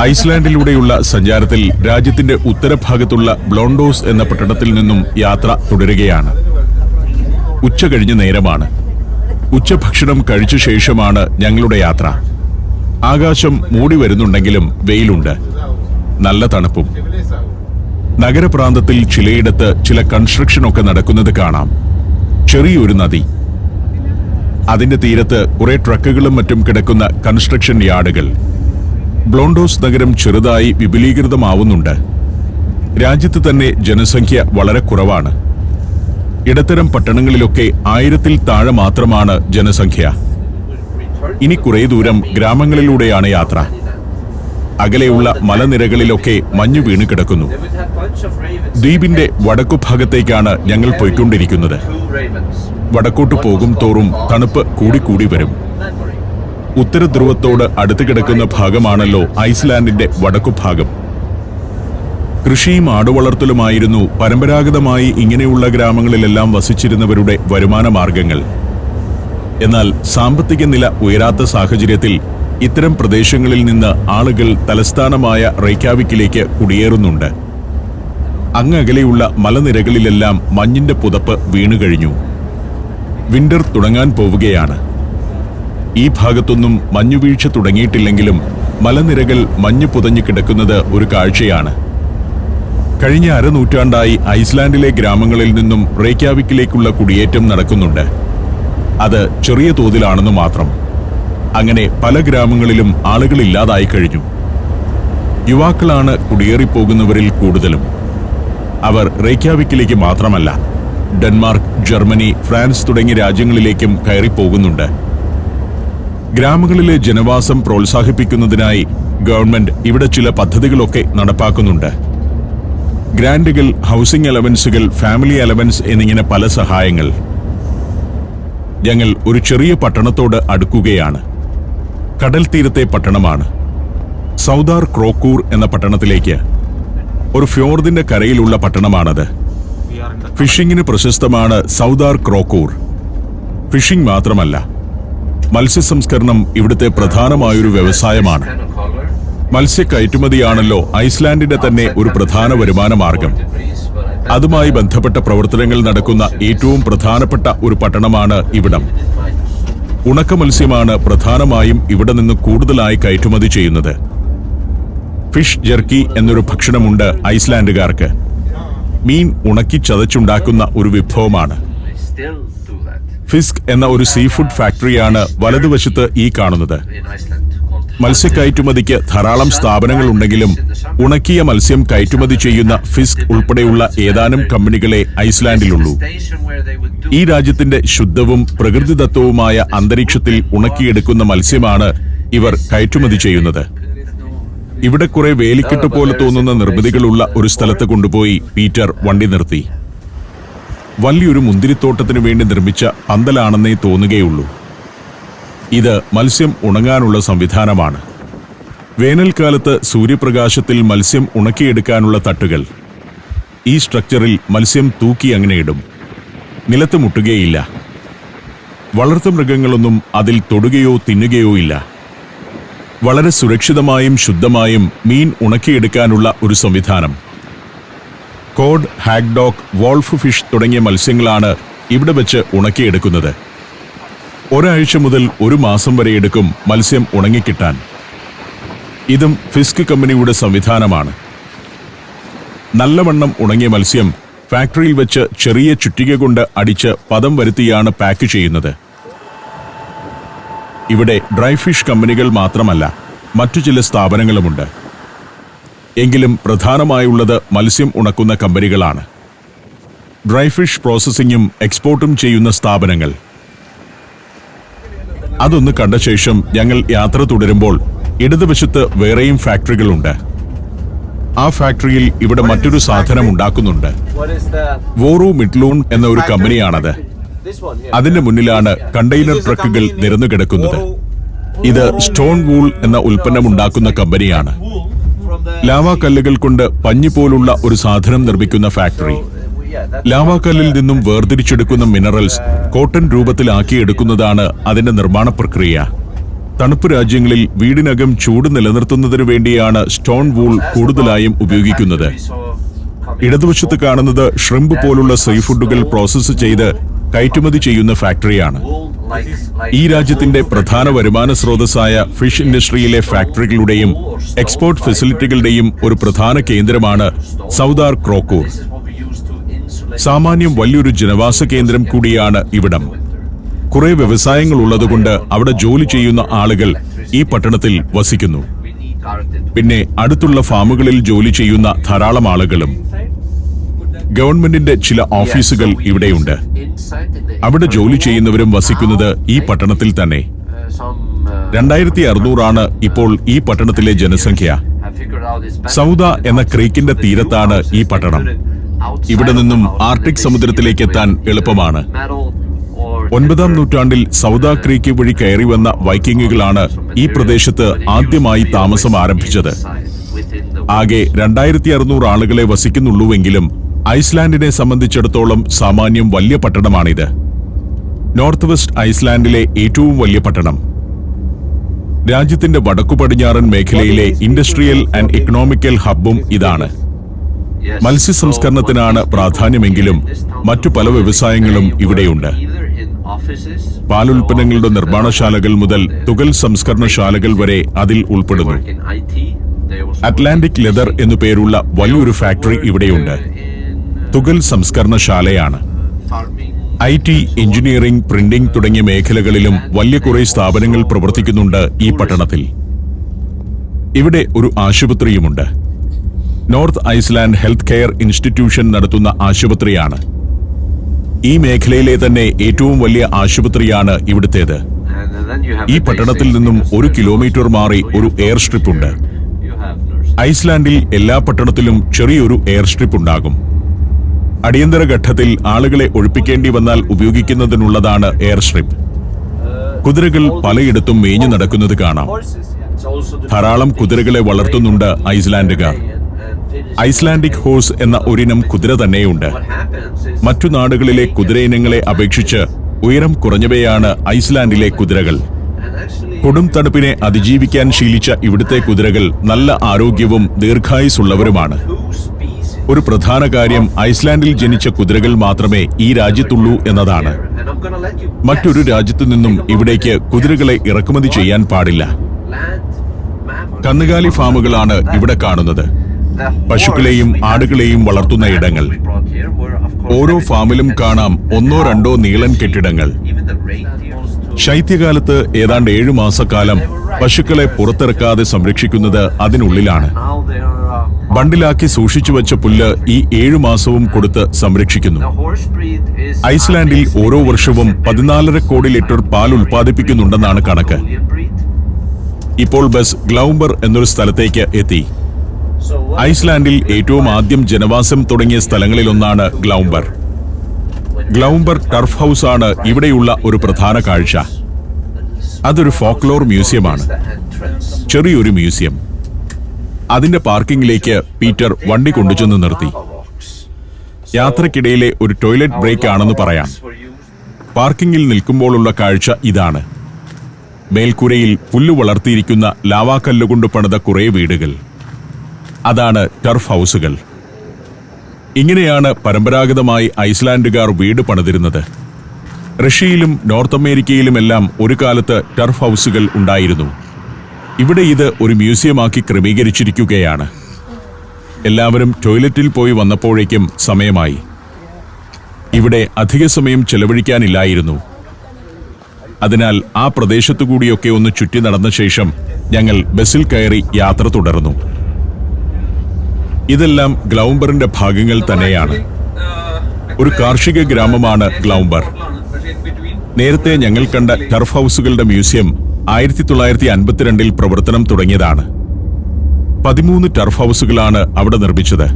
ഐസ്ലാൻഡിലൂടെയുള്ള സഞ്ചാരത്തിൽ രാജ്യത്തിന്റെ ഉത്തരഭാഗത്തുള്ള ബ്ലോണ്ടോസ് എന്ന പട്ടണത്തിൽ നിന്നും യാത്ര തുടരുകയാണ്. ഉച്ച കഴിഞ്ഞ നേരമാണ്. ഉച്ചഭക്ഷണം കഴിച്ച ശേഷമാണ് ഞങ്ങളുടെ യാത്ര. ആകാശം മൂടി വരുന്നുണ്ടെങ്കിലും വെയിലുണ്ട്, നല്ല തണുപ്പും. നഗരപ്രാന്തത്തിൽ ചിലയിടത്ത് ചില കൺസ്ട്രക്ഷനൊക്കെ നടക്കുന്നത് കാണാം. ചെറിയൊരു നദി, അതിന്റെ തീരത്ത് കുറെ ട്രക്കുകളും മറ്റും കിടക്കുന്ന കൺസ്ട്രക്ഷൻ യാർഡുകൾ. ബ്ലോണ്ടോസ് നഗരം ചെറുതായി വിപുലീകൃതമാവുന്നുണ്ട്. രാജ്യത്ത് തന്നെ ജനസംഖ്യ വളരെ കുറവാണ്. ഇടത്തരം പട്ടണങ്ങളിലൊക്കെ 1000-ൽ താഴെ മാത്രമാണ് ജനസംഖ്യ. ഇനി കുറേ ദൂരം ഗ്രാമങ്ങളിലൂടെയാണ് യാത്ര. അകലെയുള്ള മലനിരകളിലൊക്കെ മഞ്ഞു വീണ് കിടക്കുന്നു. ദ്വീപിന്റെ വടക്കുഭാഗത്തേക്കാണ് ഞങ്ങൾ പോയിക്കൊണ്ടിരിക്കുന്നത്. വടക്കോട്ട് പോകും തോറും തണുപ്പ് കൂടിക്കൂടി വരും. ഉത്തരധ്രുവത്തോട് അടുത്ത് കിടക്കുന്ന ഭാഗമാണല്ലോ ഐസ്ലാൻഡിന്റെ വടക്കുഭാഗം. കൃഷിയും ആടുവളർത്തലുമായിരുന്നു പരമ്പരാഗതമായി ഇങ്ങനെയുള്ള ഗ്രാമങ്ങളിലെല്ലാം വസിച്ചിരുന്നവരുടെ വരുമാന മാർഗങ്ങൾ. എന്നാൽ സാമ്പത്തിക നില ഉയരാത്ത സാഹചര്യത്തിൽ ഇത്തരം പ്രദേശങ്ങളിൽ നിന്ന് ആളുകൾ തലസ്ഥാനമായ റെയ്ക്യാവിക്കിലേക്ക് കുടിയേറുന്നുണ്ട്. അങ്ങകലെയുള്ള മലനിരകളിലെല്ലാം മഞ്ഞിന്റെ പുതപ്പ് വീണുകഴിഞ്ഞു. വിന്റർ തുടങ്ങാൻ പോവുകയാണ്. ഈ ഭാഗത്തൊന്നും മഞ്ഞുവീഴ്ച തുടങ്ങിയിട്ടില്ലെങ്കിലും മലനിരകൾ മഞ്ഞു പുതഞ്ഞു കിടക്കുന്നത് ഒരു കാഴ്ചയാണ്. കഴിഞ്ഞ അരനൂറ്റാണ്ടായി ഐസ്ലാൻഡിലെ ഗ്രാമങ്ങളിൽ നിന്നും റെയ്ക്യാവിക്കിലേക്കുള്ള കുടിയേറ്റം നടക്കുന്നുണ്ട്. അത് ചെറിയ തോതിലാണെന്ന് മാത്രം. അങ്ങനെ പല ഗ്രാമങ്ങളിലും ആളുകളില്ലാതായി കഴിഞ്ഞു. യുവാക്കളാണ് കുടിയേറിപ്പോകുന്നവരിൽ കൂടുതലും. അവർ റെയ്ക്യാവിക്കിലേക്ക് മാത്രമല്ല, ഡെൻമാർക്ക്, ജർമ്മനി, ഫ്രാൻസ് തുടങ്ങിയ രാജ്യങ്ങളിലേക്കും കയറിപ്പോകുന്നുണ്ട്. ഗ്രാമങ്ങളിലെ ജനവാസം പ്രോത്സാഹിപ്പിക്കുന്നതിനായി ഗവൺമെന്റ് ഇവിടെ ചില പദ്ധതികളൊക്കെ നടപ്പാക്കുന്നുണ്ട്. ഗ്രാൻഡുകൾ, ഹൗസിംഗ് അലവൻസുകൾ, ഫാമിലി അലവൻസ് എന്നിങ്ങനെ പല സഹായങ്ങൾ. ഞങ്ങൾ ഒരു ചെറിയ പട്ടണത്തോട് അടുക്കുകയാണ്. കടൽ തീരത്തെ പട്ടണമാണ്. സൗദാർ ക്രോക്കൂർ എന്ന പട്ടണത്തിലേക്ക്. ഒരു ഫ്യോർദിന്റെ കരയിലുള്ള പട്ടണമാണത്. ഫിഷിംഗിന് പ്രശസ്തമാണ് സൗദാർ ക്രോക്കൂർ. ഫിഷിംഗ് മാത്രമല്ല, മത്സ്യസംസ്കരണം ഇവിടുത്തെ പ്രധാനമായൊരു വ്യവസായമാണ്. മത്സ്യ കയറ്റുമതിയാണല്ലോ ഐസ്ലാൻഡിന്റെ തന്നെ ഒരു പ്രധാന വരുമാന മാർഗം. അതുമായി ബന്ധപ്പെട്ട പ്രവർത്തനങ്ങൾ നടക്കുന്ന ഏറ്റവും പ്രധാനപ്പെട്ട ഒരു പട്ടണമാണ് ഇവിടം. ഉണക്ക മത്സ്യമാണ് പ്രധാനമായും ഇവിടെ നിന്ന് കൂടുതലായി കയറ്റുമതി ചെയ്യുന്നത്. ഫിഷ് ജെർക്കി എന്നൊരു ഭക്ഷണമുണ്ട് ഐസ്ലാൻഡുകാർക്ക്. മീൻ ഉണക്കി ചതച്ചുണ്ടാക്കുന്ന ഒരു വിഭവമാണ്. ഫിസ്ക് എന്ന ഒരു സീ ഫുഡ് ഫാക്ടറിയാണ് വലതുവശത്ത് ഈ കാണുന്നത്. മത്സ്യക്കയറ്റുമതിക്ക് ധാരാളം സ്ഥാപനങ്ങൾ ഉണ്ടെങ്കിലും ഉണക്കിയ മത്സ്യം കയറ്റുമതി ചെയ്യുന്ന ഫിസ്ക് ഉൾപ്പെടെയുള്ള ഏതാനും കമ്പനികളെ ഐസ്ലാൻഡിലുള്ളൂ. ഈ രാജ്യത്തിന്റെ ശുദ്ധവും പ്രകൃതിദത്തവുമായ അന്തരീക്ഷത്തിൽ ഉണക്കിയെടുക്കുന്ന മത്സ്യമാണ് ഇവർ കയറ്റുമതി ചെയ്യുന്നത്. ഇവിടെ കുറെ വേലിക്കെട്ട് പോലെ തോന്നുന്ന നിർമ്മിതികളുള്ള ഒരു സ്ഥലത്ത് കൊണ്ടുപോയി പീറ്റർ വണ്ടി നിർത്തി. വലിയൊരു മുന്തിരിത്തോട്ടത്തിനു വേണ്ടി നിർമ്മിച്ച പന്തലാണെന്നേ തോന്നുകയുള്ളൂ. ഇത് മത്സ്യം ഉണങ്ങാനുള്ള സംവിധാനമാണ്. വേനൽക്കാലത്ത് സൂര്യപ്രകാശത്തിൽ മത്സ്യം ഉണക്കിയെടുക്കാനുള്ള തട്ടുകൾ. ഈ സ്ട്രക്ചറിൽ മത്സ്യം തൂക്കി അങ്ങനെ ഇടും. നിലത്ത് മുട്ടുകയില്ല. വളർത്തുമൃഗങ്ങളൊന്നും അതിൽ തൊടുകയോ തിന്നുകയോ ഇല്ല. വളരെ സുരക്ഷിതമായും ശുദ്ധമായും മീൻ ഉണക്കിയെടുക്കാനുള്ള ഒരു സംവിധാനം. കോഡ്, ഹാഗ്ഡോക്ക്, വോൾഫ് ഫിഷ് തുടങ്ങിയ മത്സ്യങ്ങളാണ് ഇവിടെ വെച്ച് ഉണക്കിയെടുക്കുന്നത്. ഒരാഴ്ച മുതൽ ഒരു മാസം വരെ എടുക്കും മത്സ്യം ഉണങ്ങിക്കിട്ടാൻ. ഇതും ഫിസ്ക് കമ്പനിയുടെ സംവിധാനമാണ്. നല്ലവണ്ണം ഉണങ്ങിയ മത്സ്യം ഫാക്ടറിയിൽ വെച്ച് ചെറിയ ചുറ്റിക കൊണ്ട് അടിച്ച് പദം വരുത്തിയാണ് പാക്ക് ചെയ്യുന്നത്. ഇവിടെ ഡ്രൈ ഫിഷ് കമ്പനികൾ മാത്രമല്ല, മറ്റു ചില സ്ഥാപനങ്ങളുമുണ്ട്. എങ്കിലും പ്രധാനമായുള്ളത് മത്സ്യം ഉണക്കുന്ന കമ്പനികളാണ്. ഡ്രൈ ഫിഷ് പ്രോസസ്സിംഗും എക്സ്പോർട്ടും ചെയ്യുന്ന സ്ഥാപനങ്ങൾ. അതൊന്ന് കണ്ട ശേഷം ഞങ്ങൾ യാത്ര തുടരുമ്പോൾ ഇടതുവശത്ത് വേറെയും ഫാക്ടറികളുണ്ട്. ആ ഫാക്ടറിയിൽ ഇവിടെ മറ്റൊരു സാധനം ഉണ്ടാക്കുന്നുണ്ട്. വോറു മിഡ്ലൂൺ എന്ന ഒരു കമ്പനിയാണത്. അതിന്റെ മുന്നിലാണ് കണ്ടെയ്നർ ട്രക്കുകൾ നിരന്നുകിടക്കുന്നത്. ഇത് സ്റ്റോൺ വൂൾ എന്ന ഉൽപ്പന്നം ഉണ്ടാക്കുന്ന കമ്പനിയാണ്. ലാവാക്കല്ലുകൾ കൊണ്ട് പഞ്ഞി പോലുള്ള ഒരു സാധനം നിർമ്മിക്കുന്ന ഫാക്ടറി. ലാവാക്കല്ലിൽ നിന്നും വേർതിരിച്ചെടുക്കുന്ന മിനറൽസ് കോട്ടൺ രൂപത്തിലാക്കിയെടുക്കുന്നതാണ് അതിന്റെ നിർമ്മാണ പ്രക്രിയ. തണുപ്പ് രാജ്യങ്ങളിൽ വീടിനകം ചൂട് നിലനിർത്തുന്നതിനു വേണ്ടിയാണ് സ്റ്റോൺ വൂൾ കൂടുതലായും ഉപയോഗിക്കുന്നത്. ഇടതുവശത്ത് കാണുന്നത് ഷ്രിമ്പ് പോലുള്ള സീ ഫുഡുകൾ പ്രോസസ്സ് ചെയ്ത് കയറ്റുമതി ചെയ്യുന്ന ഫാക്ടറിയാണ്. ഈ രാജ്യത്തിന്റെ പ്രധാന വരുമാന സ്രോതസ്സായ ഫിഷ് ഇൻഡസ്ട്രിയിലെ ഫാക്ടറികളുടെയും എക്സ്പോർട്ട് ഫെസിലിറ്റികളുടെയും ഒരു പ്രധാന കേന്ദ്രമാണ് സൗദാർ ക്രോക്കൂർ. സാമാന്യം വലിയൊരു ജനവാസ കേന്ദ്രം കൂടിയാണ് ഇവിടം. കുറെ വ്യവസായങ്ങൾ ഉള്ളതുകൊണ്ട് അവിടെ ജോലി ചെയ്യുന്ന ആളുകൾ ഈ പട്ടണത്തിൽ വസിക്കുന്നു. പിന്നെ അടുത്തുള്ള ഫാമുകളിൽ ജോലി ചെയ്യുന്ന ധാരാളം ആളുകളും. ഗവൺമെന്റിന്റെ ചില ഓഫീസുകൾ ഇവിടെയുണ്ട്. അവിടെ ജോലി ചെയ്യുന്നവരും വസിക്കുന്നത് ഈ പട്ടണത്തിൽ തന്നെ. 2600 ഇപ്പോൾ ഈ പട്ടണത്തിലെ ജനസംഖ്യ. സൗദ എന്ന ക്രീക്കിന്റെ തീരത്താണ് ഈ പട്ടണം. ഇവിടെ നിന്നും ആർട്ടിക് സമുദ്രത്തിലേക്ക് എത്താൻ എളുപ്പമാണ്. 9-ാം നൂറ്റാണ്ടിൽ സൗദ ക്രീക്ക് വഴി കയറി വന്ന വൈക്കിങ്ങുകളാണ് ഈ പ്രദേശത്ത് ആദ്യമായി താമസം ആരംഭിച്ചത്. ആകെ 2600 ആളുകളെ വസിക്കുന്നുള്ളൂവെങ്കിലും ഐസ്ലാൻഡിനെ സംബന്ധിച്ചിടത്തോളം സാമാന്യം വലിയ പട്ടണമാണിത്. നോർത്ത് വെസ്റ്റ് ഐസ്ലാൻഡിലെ ഏറ്റവും വലിയ പട്ടണം. രാജ്യത്തിന്റെ വടക്കു പടിഞ്ഞാറൻ മേഖലയിലെ ഇൻഡസ്ട്രിയൽ ആൻഡ് ഇക്കണോമിക്കൽ ഹബ്ബും ഇതാണ്. മത്സ്യ സംസ്കരണത്തിനാണ് പ്രാധാന്യമെങ്കിലും മറ്റു പല വ്യവസായങ്ങളും ഇവിടെയുണ്ട്. പാലുൽപ്പന്നങ്ങളുടെ നിർമ്മാണശാലകൾ മുതൽ തുകൽ സംസ്കരണശാലകൾ വരെ അതിൽ ഉൾപ്പെടുന്നു. അറ്റ്ലാന്റിക് ലെതർ എന്നു പേരുള്ള വലിയൊരു ഫാക്ടറി ഇവിടെയുണ്ട്. തുകൽ സംസ്കരണശാലയാണ്. IT, എഞ്ചിനീയറിംഗ്, പ്രിന്റിംഗ് തുടങ്ങിയ മേഖലകളിലും വലിയ കുറെ സ്ഥാപനങ്ങൾ പ്രവർത്തിക്കുന്നുണ്ട് ഈ പട്ടണത്തിൽ. ഇവിടെ ഒരു ആശുപത്രിയുമുണ്ട്. North Iceland health care institution നടത്തുന്ന ആശുപത്രിയാണ്. ഈ മേഖലയിലെ തന്നെ ഏറ്റവും വലിയ ആശുപത്രിയാണ് ഇവിടുത്തേത്. ഈ പട്ടണത്തിൽ നിന്നും 1 കിലോമീറ്റർ മാറി ഒരു എയർ സ്ട്രിപ്പ് ഉണ്ട്. ഐസ്ലാൻഡിൽ എല്ലാ പട്ടണത്തിലും ചെറിയൊരു എയർ സ്ട്രിപ്പ് ഉണ്ടാകും. അടിയന്തര ഘട്ടത്തിൽ ആളുകളെ ഒഴിപ്പിക്കേണ്ടി വന്നാൽ ഉപയോഗിക്കുന്നതിനുള്ളതാണ് എയർ സ്ട്രിപ്പ്. കുതിരകൾ പലയിടത്തും മേഞ്ഞു നടക്കുന്നത് കാണാം. ധാരാളം കുതിരകളെ വളർത്തുന്നുണ്ട് ഐസ്ലാൻഡുകാർ. ഐസ്ലാൻഡിക് ഹോഴ്സ് എന്ന ഒരിനം കുതിര തന്നെയുണ്ട്. മറ്റു നാടുകളിലെ കുതിരയിനങ്ങളെ അപേക്ഷിച്ച് ഉയരം കുറഞ്ഞവയാണ് ഐസ്ലാൻഡിലെ കുതിരകൾ. കൊടും തണുപ്പിനെ അതിജീവിക്കാൻ ശീലിച്ച ഇവിടുത്തെ കുതിരകൾ നല്ല ആരോഗ്യവും ദീർഘായുസ്സുള്ളവരുമാണ്. ഒരു പ്രധാന കാര്യം ഐസ്ലാൻഡിൽ ജനിച്ച കുതിരകൾ മാത്രമേ ഈ രാജ്യത്തുള്ളൂ എന്നതാണ്. മറ്റൊരു രാജ്യത്തു നിന്നും ഇവിടേക്ക് കുതിരകളെ ഇറക്കുമതി ചെയ്യാൻ പാടില്ല. കന്നുകാലി ഫാമുകളാണ് ഇവിടെ കാണുന്നത്. പശുക്കളെയും ആടുകളെയും വളർത്തുന്ന ഇടങ്ങൾ. ഓരോ ഫാമിലും കാണാം 1-2 നീളൻ കെട്ടിടങ്ങൾ. ശൈത്യകാലത്ത് ഏതാണ്ട് 7 മാസക്കാലം പശുക്കളെ പുറത്തിറക്കാതെ സംരക്ഷിക്കുന്നത് അതിനുള്ളിലാണ്. ബണ്ടിലാക്കി സൂക്ഷിച്ചു വച്ച പുല്ല് ഈ 7 മാസവും കൊടുത്ത് സംരക്ഷിക്കുന്നു. ഐസ്ലാൻഡിൽ ഓരോ വർഷവും 14.5 കോടി ലിറ്റർ പാൽ ഉൽപ്പാദിപ്പിക്കുന്നുണ്ടെന്നാണ് കണക്ക്. ഇപ്പോൾ ബസ് ഗ്ലൗംബർ എന്നൊരു സ്ഥലത്തേക്ക് എത്തി. ഐസ്ലാൻഡിൽ ഏറ്റവും ആദ്യം ജനവാസം തുടങ്ങിയ സ്ഥലങ്ങളിലൊന്നാണ് ഗ്ലൗംബർ. ഗ്ലൗംബർ ടർഫ് ഹൗസ് ആണ് ഇവിടെയുള്ള ഒരു പ്രധാന കാഴ്ച. അതൊരു ഫോക്ലോർ മ്യൂസിയമാണ്. ചെറിയൊരു മ്യൂസിയം. അതിന്റെ പാർക്കിംഗിലേക്ക് പീറ്റർ വണ്ടി കൊണ്ടുചെന്ന് നിർത്തി. യാത്രക്കിടയിലെ ഒരു ടോയ്ലറ്റ് ബ്രേക്ക് ആണെന്ന് പറയാം. പാർക്കിംഗിൽ നിൽക്കുമ്പോഴുള്ള കാഴ്ച ഇതാണ്. മേൽക്കൂരയിൽ പുല്ല് വളർത്തിയിരിക്കുന്ന ലാവാക്കല്ലുകൊണ്ട് പണിത കുറെ വീടുകൾ. അതാണ് ടർഫ് ഹൗസുകൾ. ഇങ്ങനെയാണ് പരമ്പരാഗതമായി ഐസ്ലാൻഡുകാർ വീട് പണിതിരുന്നത്. റഷ്യയിലും നോർത്ത് അമേരിക്കയിലുമെല്ലാം ഒരു കാലത്ത് ടർഫ് ഹൗസുകൾ ഉണ്ടായിരുന്നു. ഇവിടെ ഇത് ഒരു മ്യൂസിയമാക്കി ക്രമീകരിച്ചിരിക്കുകയാണ്. എല്ലാവരും ടോയ്ലറ്റിൽ പോയി വന്നപ്പോഴേക്കും സമയമായി. ഇവിടെ അധിക സമയം ചെലവഴിക്കാനില്ലായിരുന്നു. അതിനാൽ ആ പ്രദേശത്തുകൂടിയൊക്കെ ഒന്ന് ചുറ്റി നടന്ന ശേഷം ഞങ്ങൾ ബസ്സിൽ കയറി യാത്ര തുടർന്നു. ഇതെല്ലാം ഗ്ലൗംബറിന്റെ ഭാഗങ്ങൾ തന്നെയാണ്. ഒരു കാർഷിക ഗ്രാമമാണ് ഗ്ലൗംബർ. നേരത്തെ ഞങ്ങൾ കണ്ട ടർഫ് ഹൗസുകളുടെ മ്യൂസിയം 1952 പ്രവർത്തനം തുടങ്ങിയതാണ്. 13 ടർഫ് ഹൗസുകളാണ് അവിടെ നിർമ്മിച്ചത്.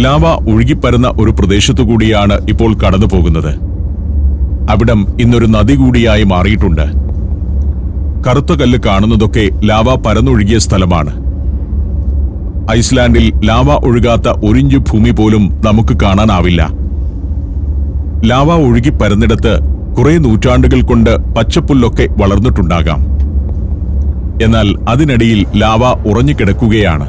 ലാവ ഒഴുകിപ്പരുന്ന ഒരു പ്രദേശത്തുകൂടിയാണ് ഇപ്പോൾ കടന്നു പോകുന്നത്. അവിടം ഇന്നൊരു നദി കൂടിയായി മാറിയിട്ടുണ്ട്. കറുത്ത കല്ല് കാണുന്നതൊക്കെ ലാവ പരന്നൊഴുകിയ സ്ഥലമാണ്. ഐസ്ലാൻഡിൽ ലാവ ഒഴുകാത്ത 1 ഇഞ്ച് ഭൂമി പോലും നമുക്ക് കാണാനാവില്ല. ലാവ ഒഴുകി പരന്നിടത്ത് കുറെ നൂറ്റാണ്ടുകൾ കൊണ്ട് പച്ചപ്പുല്ലൊക്കെ വളർന്നിട്ടുണ്ടാകാം. എന്നാൽ അതിനിടയിൽ ലാവ ഉറഞ്ഞുകിടക്കുകയാണ്.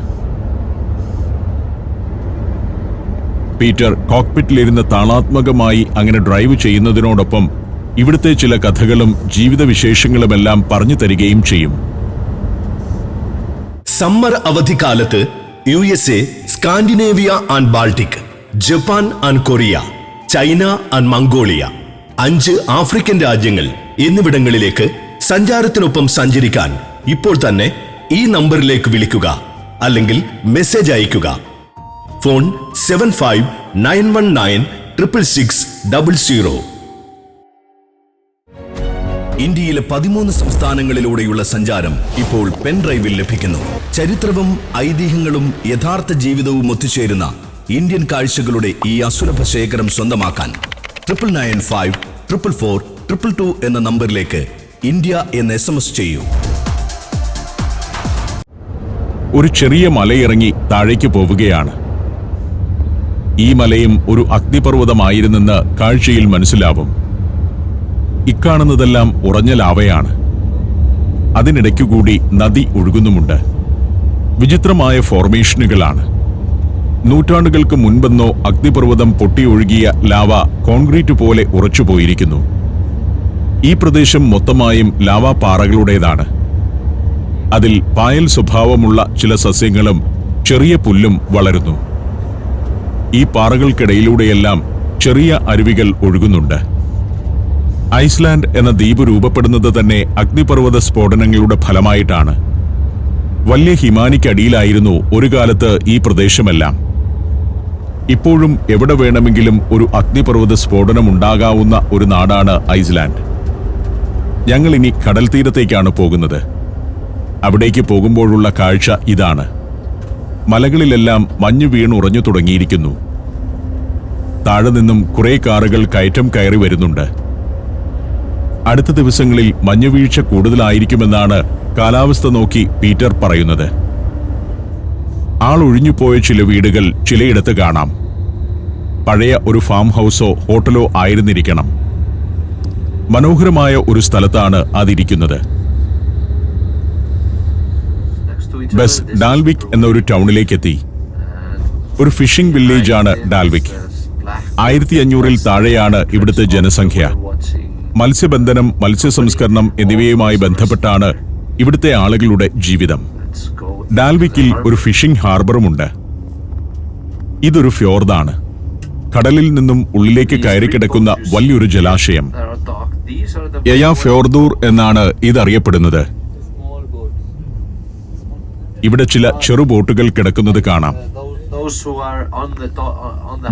പീറ്റർ കോക്പിറ്റിലിരുന്ന് താളാത്മകമായി അങ്ങനെ ഡ്രൈവ് ചെയ്യുന്നതിനോടൊപ്പം ഇവിടുത്തെ ചില കഥകളും ജീവിതവിശേഷങ്ങളുമെല്ലാം പറഞ്ഞു തരികയും ചെയ്യും. സമ്മർ അവധിക്കാലത്ത് USA, Scandinavia and Baltic, Japan and Korea, China and Mongolia, 5 African രാജ്യങ്ങൾ എന്നിവിടങ്ങളിലേക്ക് സഞ്ചാരത്തിനൊപ്പം സഞ്ചരിക്കാൻ ഇപ്പോൾ തന്നെ ഈ നമ്പറിലേക്ക് വിളിക്കുക അല്ലെങ്കിൽ മെസ്സേജ് അയയ്ക്കുക. ഫോൺ 7591966600. ഇന്ത്യയിലെ 13 സംസ്ഥാനങ്ങളിലൂടെയുള്ള സഞ്ചാരം ഇപ്പോൾ പെൻഡ്രൈവിൽ ലഭിക്കുന്നു. ചരിത്രവും ഐതിഹ്യങ്ങളും യഥാർത്ഥ ജീവിതവും ഒത്തുചേരുന്ന ഇന്ത്യൻ കാഴ്ചകളുടെ ഈ അസുലഭ ശേഖരം സ്വന്തമാക്കാൻ 99544422 എന്ന നമ്പറിലേക്ക് ഇന്ത്യ എന്ന് SMS ചെയ്യൂ. ഒരു ചെറിയ മലയിറങ്ങി താഴേക്ക് പോവുകയാണ്. ഈ മലയും ഒരു അഗ്നിപർവ്വതമായിരുന്നെന്ന് കാഴ്ചയിൽ മനസ്സിലാവും. ഇക്കാണുന്നതെല്ലാം ഉറഞ്ഞ ലാവയാണ്. അതിനിടയ്ക്കുകൂടി നദി ഒഴുകുന്നുമുണ്ട്. വിചിത്രമായ ഫോർമേഷനുകളാണ്. നൂറ്റാണ്ടുകൾക്ക് മുൻപെന്നോ അഗ്നിപർവ്വതം പൊട്ടിയൊഴുകിയ ലാവ കോൺക്രീറ്റ് പോലെ ഉറച്ചുപോയിരിക്കുന്നു. ഈ പ്രദേശം മൊത്തമായും ലാവാ പാറകളുടേതാണ്. അതിൽ പായൽ സ്വഭാവമുള്ള ചില സസ്യങ്ങളും ചെറിയ പുല്ലും വളരുന്നു. ഈ പാറകൾക്കിടയിലൂടെയെല്ലാം ചെറിയ അരുവികൾ ഒഴുകുന്നുണ്ട്. ഐസ്ലാൻഡ് എന്ന ദ്വീപ് രൂപപ്പെടുന്നത് തന്നെ അഗ്നിപർവ്വത സ്ഫോടനങ്ങളുടെ ഫലമായിട്ടാണ്. വലിയ ഹിമാനിക്കടിയിലായിരുന്നു ഒരു കാലത്ത് ഈ പ്രദേശമെല്ലാം. ഇപ്പോഴും എവിടെ വേണമെങ്കിലും ഒരു അഗ്നിപർവ്വത സ്ഫോടനം ഉണ്ടാകാവുന്ന ഒരു നാടാണ് ഐസ്ലാൻഡ്. ഞങ്ങൾ ഇനി കടൽ തീരത്തേക്കാണ് പോകുന്നത്. അവിടേക്ക് പോകുമ്പോഴുള്ള കാഴ്ച ഇതാണ്. മലകളിലെല്ലാം മഞ്ഞ് വീണുറഞ്ഞു തുടങ്ങിയിരിക്കുന്നു. താഴെ നിന്നും കുറെ കാറുകൾ കയറ്റം കയറി വരുന്നുണ്ട്. അടുത്ത ദിവസങ്ങളിൽ മഞ്ഞുവീഴ്ച കൂടുതലായിരിക്കുമെന്നാണ് കാലാവസ്ഥ നോക്കി പീറ്റർ പറയുന്നത്. ആളൊഴിഞ്ഞുപോയ ചില വീടുകൾ ചിലയിടത്ത് കാണാം. പഴയ ഒരു ഫാം ഹൗസോ ഹോട്ടലോ ആയിരുന്നിരിക്കണം. മനോഹരമായ ഒരു സ്ഥലത്താണ് അതിരിക്കുന്നത്. ബസ് ഡാൽവിക് എന്ന ഒരു ടൗണിലേക്കെത്തി. ഒരു ഫിഷിംഗ് വില്ലേജാണ് ഡാൽവിക്. 1500-ൽ താഴെയാണ് ഇവിടുത്തെ ജനസംഖ്യ. മത്സ്യബന്ധനം, മത്സ്യസംസ്കരണം എന്നിവയുമായി ബന്ധപ്പെട്ടാണ് ഇവിടുത്തെ ആളുകളുടെ ജീവിതം. ഡാൽവിക്കിൽ ഒരു ഫിഷിംഗ് ഹാർബറുമുണ്ട്. ഇതൊരു ഫ്യോർദാണ്. കടലിൽ നിന്നും ഉള്ളിലേക്ക് കയറിക്കിടക്കുന്ന വലിയൊരു ജലാശയം. യയാ ഫ്യോർദൂർ എന്നാണ് ഇതറിയപ്പെടുന്നത്. ഇവിടെ ചില ചെറുബോട്ടുകൾ കിടക്കുന്നത് കാണാം.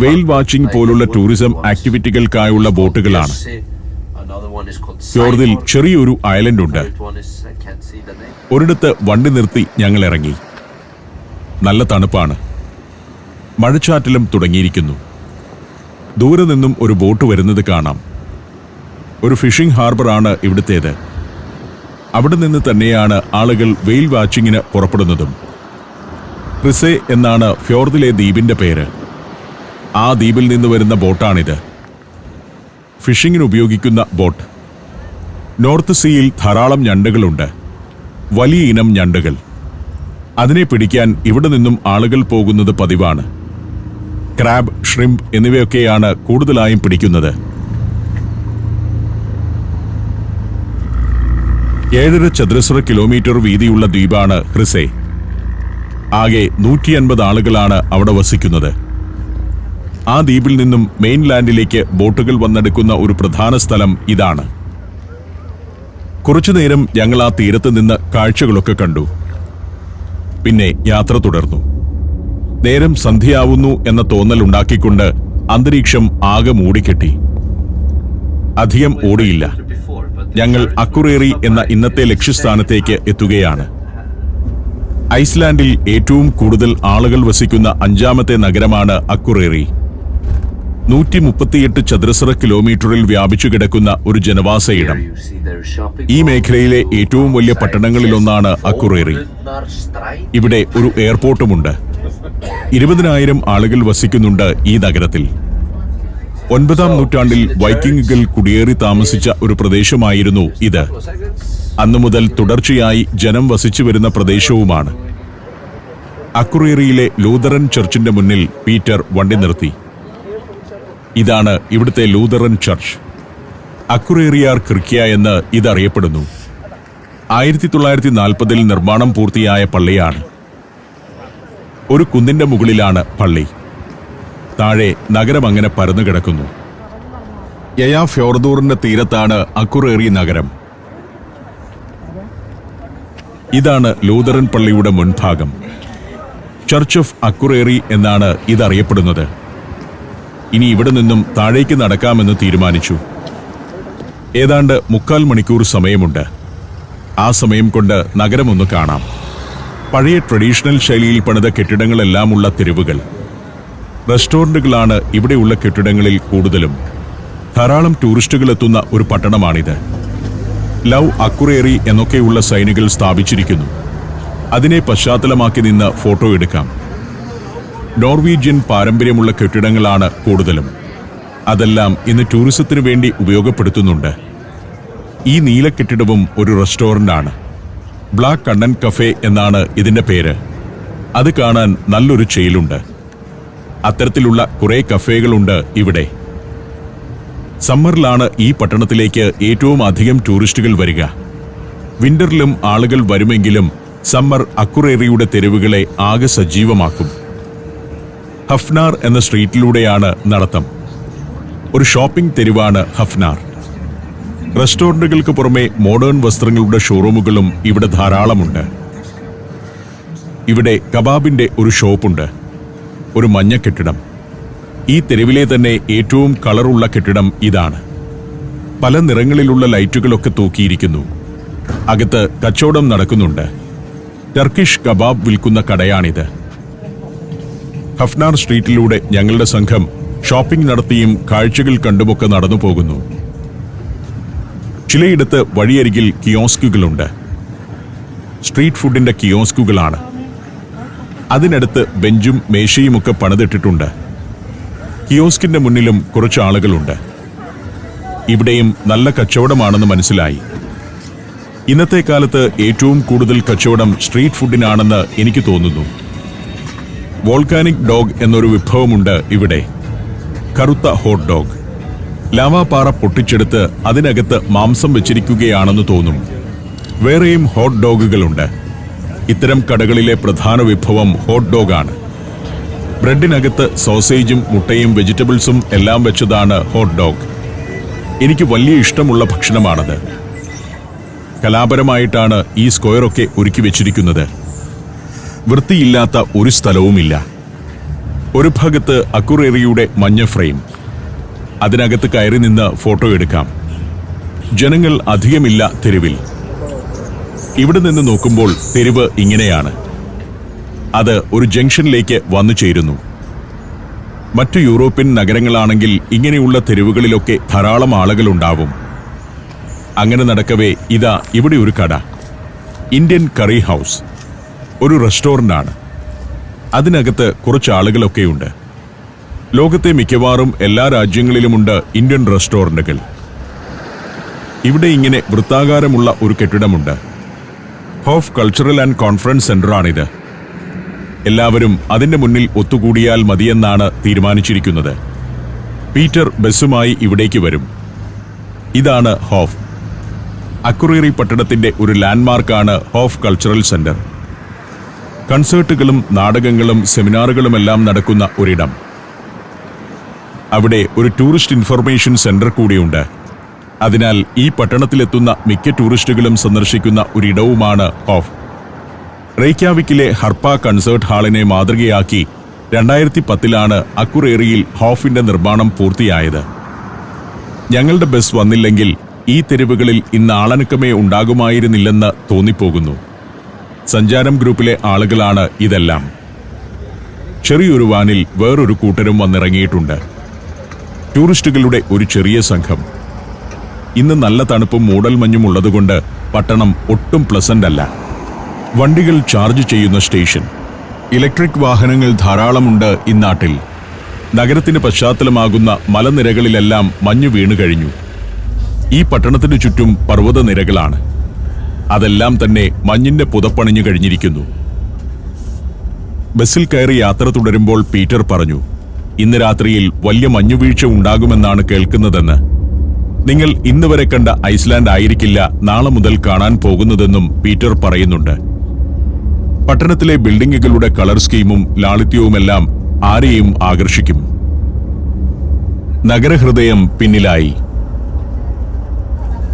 വെയിൽ വാച്ചിംഗ് പോലുള്ള ടൂറിസം ആക്ടിവിറ്റികൾക്കായുള്ള ബോട്ടുകളാണ്. ഫ്യോർദിൽ ചെറിയൊരു ഐലൻഡ് ഉണ്ട്. ഒരിടത്ത് വണ്ടി നിർത്തി ഞങ്ങൾ ഇറങ്ങി. നല്ല തണുപ്പാണ്. മഴച്ചാറ്റലും തുടങ്ങിയിരിക്കുന്നു. ദൂരെ നിന്നും ഒരു ബോട്ട് വരുന്നത് കാണാം. ഒരു ഫിഷിംഗ് ഹാർബറാണ് ഇവിടുത്തേത്. അവിടെ നിന്ന് തന്നെയാണ് ആളുകൾ വെയിൽ വാച്ചിങ്ങിന് പുറപ്പെടുന്നതും. ക്രിസെ എന്നാണ് ഫ്യോർദിലെ ദ്വീപിന്റെ പേര്. ആ ദ്വീപിൽ നിന്ന് വരുന്ന ബോട്ടാണിത്. ഫിഷിങ്ങിന് ഉപയോഗിക്കുന്ന ബോട്ട്. നോർത്ത് സീയിൽ ധാരാളം ഞണ്ടുകളുണ്ട്. വലിയ ഇനം ഞണ്ടുകൾ. അതിനെ പിടിക്കാൻ ഇവിടെ നിന്നും ആളുകൾ പോകുന്നത് പതിവാണ്. ക്രാബ്, ഷ്രിംപ് എന്നിവയൊക്കെയാണ് കൂടുതലായും പിടിക്കുന്നത്. 7.5 ചതുരശ്ര കിലോമീറ്റർ വീതിയുള്ള ദ്വീപാണ് ക്രിസെ. ആകെ 150 ആളുകളാണ് അവിടെ വസിക്കുന്നത്. ആ ദ്വീപിൽ നിന്നും മെയിൻലാൻഡിലേക്ക് ബോട്ടുകൾ വന്നെടുക്കുന്ന ഒരു പ്രധാന സ്ഥലം ഇതാണ്. കുറച്ചുനേരം ഞങ്ങൾ ആ തീരത്ത് നിന്ന് കാഴ്ചകളൊക്കെ കണ്ടു. പിന്നെ യാത്ര തുടർന്നു. നേരം സന്ധ്യയാവുന്നു എന്ന തോന്നൽ ഉണ്ടാക്കിക്കൊണ്ട് അന്തരീക്ഷം ആകെ മൂടിക്കെട്ടി. അധികം ഓടിയില്ല. ഞങ്ങൾ അക്കുറേറി എന്ന ഇന്നത്തെ ലക്ഷ്യസ്ഥാനത്തേക്ക് എത്തുകയാണ്. ഐസ്ലാൻഡിൽ ഏറ്റവും കൂടുതൽ ആളുകൾ വസിക്കുന്ന 5ാമത്തെ നഗരമാണ് അക്കുറേറി. 138 ചതുരശ്ര കിലോമീറ്ററിൽ വ്യാപിച്ചു കിടക്കുന്ന ഒരു ജനവാസ ഇടം. ഈ മേഖലയിലെ ഏറ്റവും വലിയ പട്ടണങ്ങളിലൊന്നാണ് അക്കുറേറി. ഇവിടെ ഒരു എയർപോർട്ടുമുണ്ട്. 20,000 ആളുകൾ വസിക്കുന്നുണ്ട് ഈ നഗരത്തിൽ. 9-ാം നൂറ്റാണ്ടിൽ വൈക്കിങ്ങുകൾ കുടിയേറി താമസിച്ച ഒരു പ്രദേശമായിരുന്നു ഇത്. അന്നു മുതൽ തുടർച്ചയായി ജനം വസിച്ചു വരുന്ന പ്രദേശവുമാണ്. അക്കുറേറിയിലെ ലൂതറൻ ചർച്ചിന്റെ മുന്നിൽ പീറ്റർ വണ്ടി നിർത്തി. ഇതാണ് ഇവിടുത്തെ ലൂതറൻ ചർച്ച്. അക്കുറേറിയാർ ക്രിക്യ എന്ന് ഇതറിയപ്പെടുന്നു. 1940-ൽ നിർമ്മാണം പൂർത്തിയായ പള്ളിയാണ്. ഒരു കുന്നിന്റെ മുകളിലാണ് പള്ളി. താഴെ നഗരം അങ്ങനെ പരന്നു കിടക്കുന്നു. യയാ ഫ്യോർദൂറിന്റെ തീരത്താണ് അക്കുറേറി നഗരം. ഇതാണ് ലൂതറൻ പള്ളിയുടെ മുൻഭാഗം. ചർച്ച് ഓഫ് അക്കുറേറി എന്നാണ് ഇതറിയപ്പെടുന്നത്. ഇനി ഇവിടെ നിന്നും താഴേക്ക് നടക്കാമെന്ന് തീരുമാനിച്ചു. ഏതാണ്ട് 3/4 മണിക്കൂർ സമയമുണ്ട്. ആ സമയം കൊണ്ട് നഗരമൊന്ന് കാണാം. പഴയ ട്രഡീഷണൽ ശൈലിയിൽ പണിത കെട്ടിടങ്ങളെല്ലാമുള്ള തെരുവുകൾ. റെസ്റ്റോറന്റുകളാണ് ഇവിടെയുള്ള കെട്ടിടങ്ങളിൽ കൂടുതലും. ധാരാളം ടൂറിസ്റ്റുകൾ എത്തുന്ന ഒരു പട്ടണമാണിത്. ലവ് അക്കുറേറി എന്നൊക്കെയുള്ള സൈനുകൾ സ്ഥാപിച്ചിരിക്കുന്നു. അതിനെ പശ്ചാത്തലമാക്കി നിന്ന് ഫോട്ടോ എടുക്കാം. നോർവീജിയൻ പാരമ്പര്യമുള്ള കെട്ടിടങ്ങളാണ് കൂടുതലും. അതെല്ലാം ഇന്ന് ടൂറിസത്തിനു വേണ്ടി ഉപയോഗപ്പെടുത്തുന്നുണ്ട്. ഈ നീല കെട്ടിടവും ഒരു റെസ്റ്റോറന്റാണ്. ബ്ലാക്ക് കണ്ണൻ കഫേ എന്നാണ് ഇതിന്റെ പേര്. അത് കാണാൻ നല്ലൊരു ചെയിലുണ്ട്. അത്തരത്തിലുള്ള കുറെ കഫേകളുണ്ട് ഇവിടെ. സമ്മറിലാണ് ഈ പട്ടണത്തിലേക്ക് ഏറ്റവും അധികം ടൂറിസ്റ്റുകൾ വരിക. വിന്ററിലും ആളുകൾ വരുമെങ്കിലും സമ്മർ അക്കുറേറിയുടെ തെരുവുകളെ ആകെ സജീവമാക്കും. ഹഫ്നാർ എന്ന സ്ട്രീറ്റിലൂടെയാണ് നടത്തം. ഒരു ഷോപ്പിംഗ് തെരുവാണ് ഹഫ്നാർ. റെസ്റ്റോറന്റുകൾക്ക് പുറമെ മോഡേൺ വസ്ത്രങ്ങളുടെ ഷോറൂമുകളും ഇവിടെ ധാരാളമുണ്ട്. ഇവിടെ കബാബിന്റെ ഒരു ഷോപ്പുണ്ട്. ഒരു മഞ്ഞ കെട്ടിടം. ഈ തെരുവിലെ തന്നെ ഏറ്റവും കളറുള്ള കെട്ടിടം ഇതാണ്. പല നിറങ്ങളിലുള്ള ലൈറ്റുകളൊക്കെ തൂക്കിയിരിക്കുന്നു. അകത്ത് കച്ചവടം നടക്കുന്നുണ്ട്. ടർക്കിഷ് കബാബ് വിൽക്കുന്ന കടയാണിത്. ഹഫ്നാർ സ്ട്രീറ്റിലൂടെ ഞങ്ങളുടെ സംഘം ഷോപ്പിംഗ് നടത്തിയും കാഴ്ചകൾ കണ്ടുമൊക്കെ നടന്നു പോകുന്നു. ചിലയിടത്ത് വഴിയരികിൽ കിയോസ്കുകളുണ്ട്. സ്ട്രീറ്റ് ഫുഡിന്റെ കിയോസ്കുകളാണ്. അതിനടുത്ത് ബെഞ്ചും മേശയുമൊക്കെ പണിതിട്ടിട്ടുണ്ട്. കിയോസ്കിന്റെ മുന്നിലും കുറച്ച് ആളുകളുണ്ട്. ഇവിടെയും നല്ല കച്ചവടമാണെന്ന് മനസ്സിലായി. ഇന്നത്തെ കാലത്ത് ഏറ്റവും കൂടുതൽ കച്ചവടം സ്ട്രീറ്റ് ഫുഡിനാണെന്ന് എനിക്ക് തോന്നുന്നു. വോൾക്കാനിക് ഡോഗ് എന്നൊരു വിഭവമുണ്ട് ഇവിടെ. കറുത്ത ഹോട്ട് ഡോഗ്. ലാവാപാറ പൊട്ടിച്ചെടുത്ത് അതിനകത്ത് മാംസം വെച്ചിരിക്കുകയാണെന്ന് തോന്നും. വേറെയും ഹോട്ട് ഡോഗുകളുണ്ട്. ഇത്തരം കടകളിലെ പ്രധാന വിഭവം ഹോട്ട് ഡോഗാണ്. ബ്രെഡിനകത്ത് സോസേജും മുട്ടയും വെജിറ്റബിൾസും എല്ലാം വെച്ചതാണ് ഹോട്ട് ഡോഗ്. എനിക്ക് വലിയ ഇഷ്ടമുള്ള ഭക്ഷണമാണത്. കലാപരമായിട്ടാണ് ഈ സ്ക്വയറൊക്കെ ഒരുക്കി വെച്ചിരിക്കുന്നത്. വൃത്തിയില്ലാത്ത ഒരു സ്ഥലവുമില്ല. ഒരു ഭാഗത്ത് അക്കുറേറിയുടെ മഞ്ഞ ഫ്രെയിം. അതിനകത്ത് കയറി നിന്ന് ഫോട്ടോ എടുക്കാം. ജനങ്ങൾ അധികമില്ല തെരുവിൽ. ഇവിടെ നിന്ന് നോക്കുമ്പോൾ തെരുവ് ഇങ്ങനെയാണ്. അത് ഒരു ജംഗ്ഷനിലേക്ക് വന്നു ചേരുന്നു. മറ്റു യൂറോപ്യൻ നഗരങ്ങളാണെങ്കിൽ ഇങ്ങനെയുള്ള തെരുവുകളിലൊക്കെ ധാരാളം ആളുകളുണ്ടാവും. അങ്ങനെ നടക്കവേ ഇതാ ഇവിടെ ഒരു കട. ഇന്ത്യൻ കറി ഹൗസ്. ഒരു റെസ്റ്റോറന്റാണ്. അതിനകത്ത് കുറച്ച് ആളുകളൊക്കെയുണ്ട്. ലോകത്തെ മിക്കവാറും എല്ലാ രാജ്യങ്ങളിലുമുണ്ട് ഇന്ത്യൻ റെസ്റ്റോറന്റുകൾ. ഇവിടെ ഇങ്ങനെ വൃത്താകാരമുള്ള ഒരു കെട്ടിടമുണ്ട്. ഹോഫ് കൾച്ചറൽ ആൻഡ് കോൺഫറൻസ് സെന്ററാണിത്. എല്ലാവരും അതിന്റെ മുന്നിൽ ഒത്തുകൂടിയാൽ മതിയെന്നാണ് തീരുമാനിച്ചിരിക്കുന്നത്. പീറ്റർ ബസ്സുമായി ഇവിടേക്ക് വരും. ഇതാണ് ഹോഫ്. അക്കുറേറി പട്ടണത്തിന്റെ ഒരു ലാൻഡ്മാർക്കാണ് ഹോഫ് കൾച്ചറൽ സെന്റർ. കൺസേർട്ടുകളും നാടകങ്ങളും സെമിനാറുകളുമെല്ലാം നടക്കുന്ന ഒരിടം. അവിടെ ഒരു ടൂറിസ്റ്റ് ഇൻഫർമേഷൻ സെന്റർ കൂടിയുണ്ട്. അതിനാൽ ഈ പട്ടണത്തിലെത്തുന്ന മിക്ക ടൂറിസ്റ്റുകളും സന്ദർശിക്കുന്ന ഒരിടവുമാണ് ഹോഫ്. റെയ്ക്യാവിക്കിലെ ഹർപ്പ കൺസേർട്ട് ഹാളിനെ മാതൃകയാക്കി 2010-ലാണ് അക്കുറേറിയിൽ ഹോഫിന്റെ നിർമ്മാണം പൂർത്തിയായത്. ഞങ്ങളുടെ ബസ് വന്നില്ലെങ്കിൽ ഈ തെരുവുകളിൽ ഇന്ന് ആളനക്കമേ ഉണ്ടാകുമായിരുന്നില്ലെന്ന് തോന്നിപ്പോകുന്നു. സഞ്ചാരം ഗ്രൂപ്പിലെ ആളുകളാണ് ഇതെല്ലാം. ചെറിയൊരു വാനിൽ വേറൊരു കൂട്ടരും വന്നിറങ്ങിയിട്ടുണ്ട്. ടൂറിസ്റ്റുകളുടെ ഒരു ചെറിയ സംഘം. ഇന്ന് നല്ല തണുപ്പും മൂടൽമഞ്ഞും ഉള്ളതുകൊണ്ട് പട്ടണം ഒട്ടും പ്ലസന്റ് അല്ല. വണ്ടികൾ ചാർജ് ചെയ്യുന്ന സ്റ്റേഷൻ. ഇലക്ട്രിക് വാഹനങ്ങൾ ധാരാളമുണ്ട് ഇന്നാട്ടിൽ. നഗരത്തിന് പശ്ചാത്തലമാകുന്ന മലനിരകളിലെല്ലാം മഞ്ഞു വീണു കഴിഞ്ഞു. ഈ പട്ടണത്തിനു ചുറ്റും പർവ്വതനിരകളാണ്. അതെല്ലാം തന്നെ മഞ്ഞിന്റെ പുതപ്പണിഞ്ഞു കഴിഞ്ഞിരിക്കുന്നു. ബസ്സിൽ കയറി യാത്ര തുടരുമ്പോൾ പീറ്റർ പറഞ്ഞു, ഇന്ന് രാത്രിയിൽ വലിയ മഞ്ഞുവീഴ്ച ഉണ്ടാകുമെന്നാണ് കേൾക്കുന്നതെന്ന്. നിങ്ങൾ ഇന്ന് വരെ കണ്ട ഐസ്ലാൻഡ് ആയിരിക്കില്ല നാളെ മുതൽ കാണാൻ പോകുന്നതെന്നും പീറ്റർ പറയുന്നുണ്ട്. പട്ടണത്തിലെ ബിൽഡിംഗുകളുടെ കളർ സ്കീമും ലാളിത്യവുമെല്ലാം ആരെയും ആകർഷിക്കും. നഗരഹൃദയം പിന്നിലായി.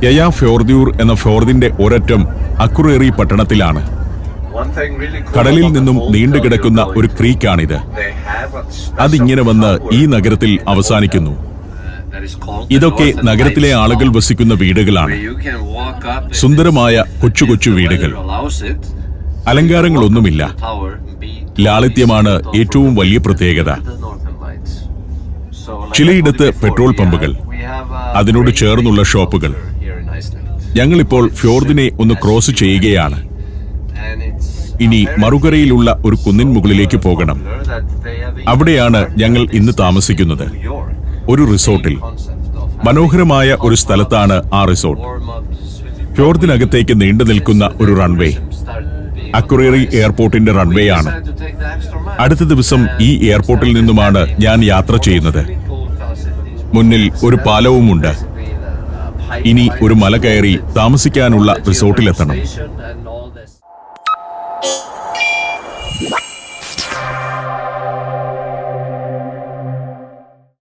യയാ ഫ്യോർദ്യൂർ എന്ന ഫ്യോർദിന്റെ ഒരറ്റം അക്കുറേറി പട്ടണത്തിലാണ്. കടലിൽ നിന്നും നീണ്ടുകിടക്കുന്ന ഒരു ക്രീക്കാണിത്. അതിങ്ങനെ വന്ന് ഈ നഗരത്തിൽ അവസാനിക്കുന്നു. ഇതൊക്കെ നഗരത്തിലെ ആളുകൾ വസിക്കുന്ന വീടുകളാണ്. സുന്ദരമായ കൊച്ചു കൊച്ചു വീടുകൾ. അലങ്കാരങ്ങളൊന്നുമില്ല. ലാളിത്യമാണ് ഏറ്റവും വലിയ പ്രത്യേകത. ചിലയിടത്ത് പെട്രോൾ പമ്പുകൾ, അതിനോട് ചേർന്നുള്ള ഷോപ്പുകൾ. ഞങ്ങളിപ്പോൾ ഫ്യോർദിനെ ഒന്ന് ക്രോസ് ചെയ്യുകയാണ്. ഇനി മറുകരയിലുള്ള ഒരു കുന്നിൻ മുകളിലേക്ക് പോകണം. അവിടെയാണ് ഞങ്ങൾ ഇന്ന് താമസിക്കുന്നത്, ഒരു റിസോർട്ടിൽ. മനോഹരമായ ഒരു സ്ഥലത്താണ് ആ റിസോർട്ട്. ഫ്യോർദിനകത്തേക്ക് നീണ്ടു നിൽക്കുന്ന ഒരു റൺവേ അക്കുറേറി എയർപോർട്ടിന്റെ റൺവേ ആണ്. അടുത്ത ദിവസം ഈ എയർപോർട്ടിൽ നിന്നുമാണ് ഞാൻ യാത്ര ചെയ്യുന്നത്. മുന്നിൽ ഒരു പാലവുമുണ്ട്. ഇനി ഒരു മല കയറി താമസിക്കാനുള്ള റിസോർട്ടിലെത്തണം.